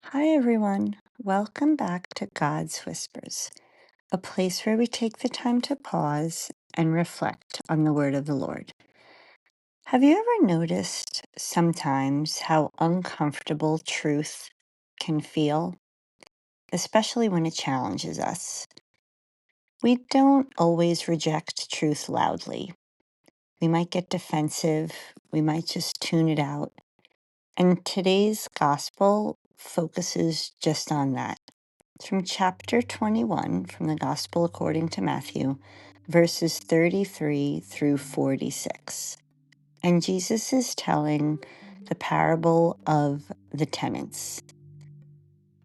Hi, everyone. Welcome back to God's Whispers, a place where we take the time to pause and reflect on the word of the Lord. Have you ever noticed sometimes how uncomfortable truth can feel, especially when it challenges us? We don't always reject truth loudly. We might get defensive, we might just tune it out. And today's gospel focuses just on that. It's from chapter 21 from the Gospel according to Matthew, verses 33 through 46. And Jesus is telling the parable of the tenants.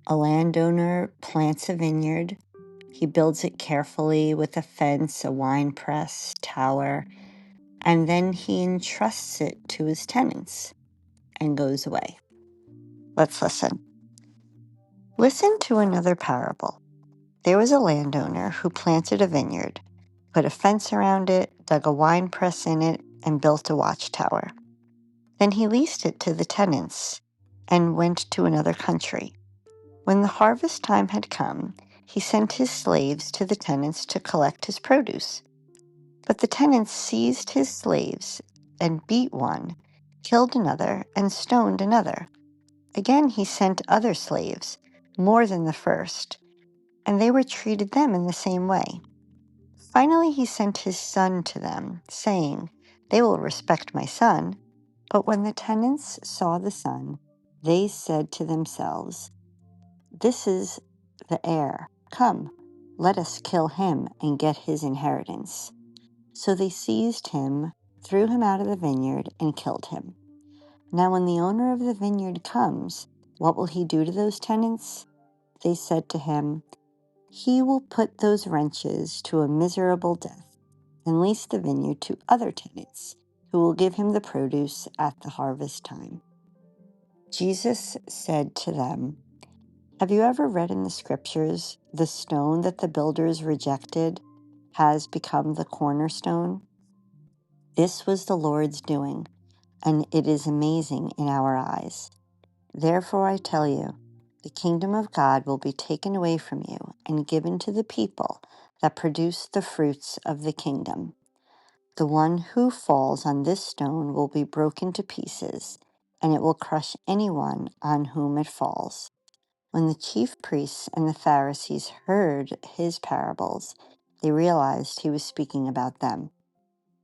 A landowner plants a vineyard. He builds it carefully with a fence, a wine press, tower, and then he entrusts it to his tenants and goes away. Let's listen. Listen to another parable. There was a landowner who planted a vineyard, put a fence around it, dug a wine press in it, and built a watchtower. Then he leased it to the tenants and went to another country. When the harvest time had come, he sent his slaves to the tenants to collect his produce. But the tenants seized his slaves and beat one, killed another, and stoned another. Again he sent other slaves, more than the first, and they were treated them in the same way. Finally, he sent his son to them, saying, "They will respect my son." But when the tenants saw the son, they said to themselves, "This is the heir. Come, let us kill him and get his inheritance." So they seized him, threw him out of the vineyard, and killed him. Now, when the owner of the vineyard comes, what will he do to those tenants? They said to him, "He will put those wretches to a miserable death and lease the vineyard to other tenants who will give him the produce at the harvest time." Jesus said to them, "Have you ever read in the scriptures, the stone that the builders rejected has become the cornerstone? This was the Lord's doing, and it is amazing in our eyes. Therefore I tell you, the kingdom of God will be taken away from you and given to the people that produce the fruits of the kingdom. The one who falls on this stone will be broken to pieces, and it will crush anyone on whom it falls." When the chief priests and the Pharisees heard his parables, they realized he was speaking about them.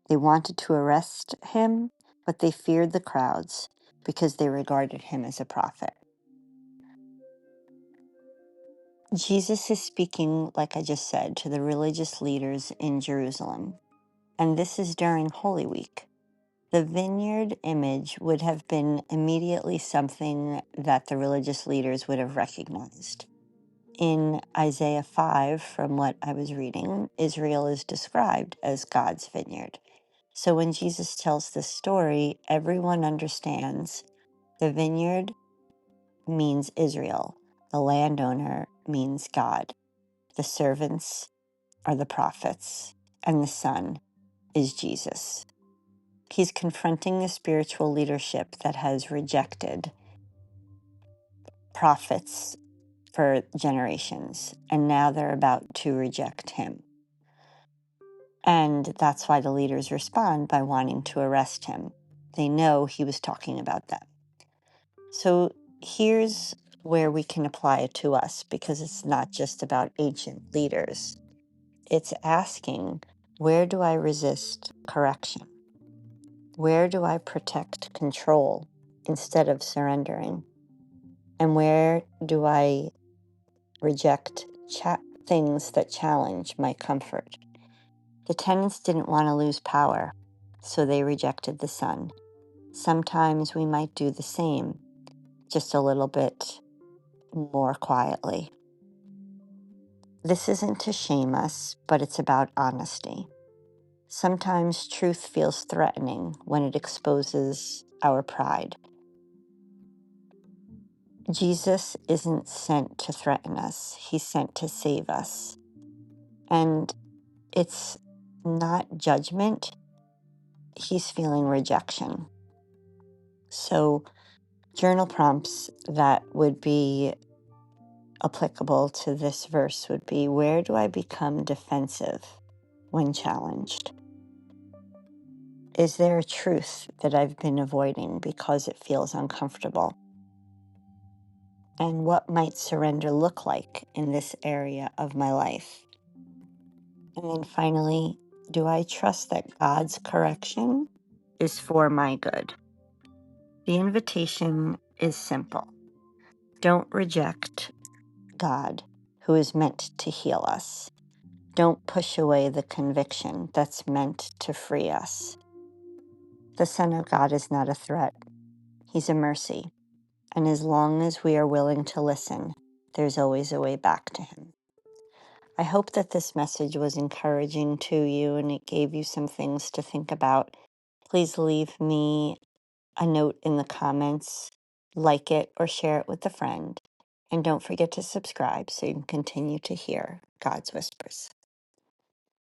They wanted to arrest him, but they feared the crowds because they regarded him as a prophet. Jesus is speaking, like I just said, to the religious leaders in Jerusalem, and this is during Holy Week. The vineyard image would have been immediately something that the religious leaders would have recognized. In Isaiah 5, from what I was reading, Israel is described as God's vineyard. So when Jesus tells this story, everyone understands the vineyard means Israel, the landowner means God, the servants are the prophets, and the Son is Jesus. He's confronting the spiritual leadership that has rejected prophets for generations, and now they're about to reject him. And that's why the leaders respond by wanting to arrest him. They know he was talking about them. So here's where we can apply it to us, because it's not just about ancient leaders. It's asking, where do I resist correction? Where do I protect control instead of surrendering? And where do I reject things that challenge my comfort? The tenants didn't want to lose power, so they rejected the Son. Sometimes we might do the same, just a little bit more quietly. This isn't to shame us, but it's about honesty. Sometimes truth feels threatening when it exposes our pride. Jesus isn't sent to threaten us, he's sent to save us. And it's not judgment, he's feeling rejection. So Journal prompts that would be applicable to this verse would be, where do I become defensive when challenged? Is there a truth that I've been avoiding because it feels uncomfortable? And what might surrender look like in this area of my life? And then finally, do I trust that God's correction is for my good? The invitation is simple. Don't reject God, who is meant to heal us. Don't push away the conviction that's meant to free us. The Son of God is not a threat. He's a mercy. And as long as we are willing to listen, there's always a way back to him. I hope that this message was encouraging to you and it gave you some things to think about. Please leave me a note in the comments, like it, or share it with a friend. And don't forget to subscribe so you can continue to hear God's whispers.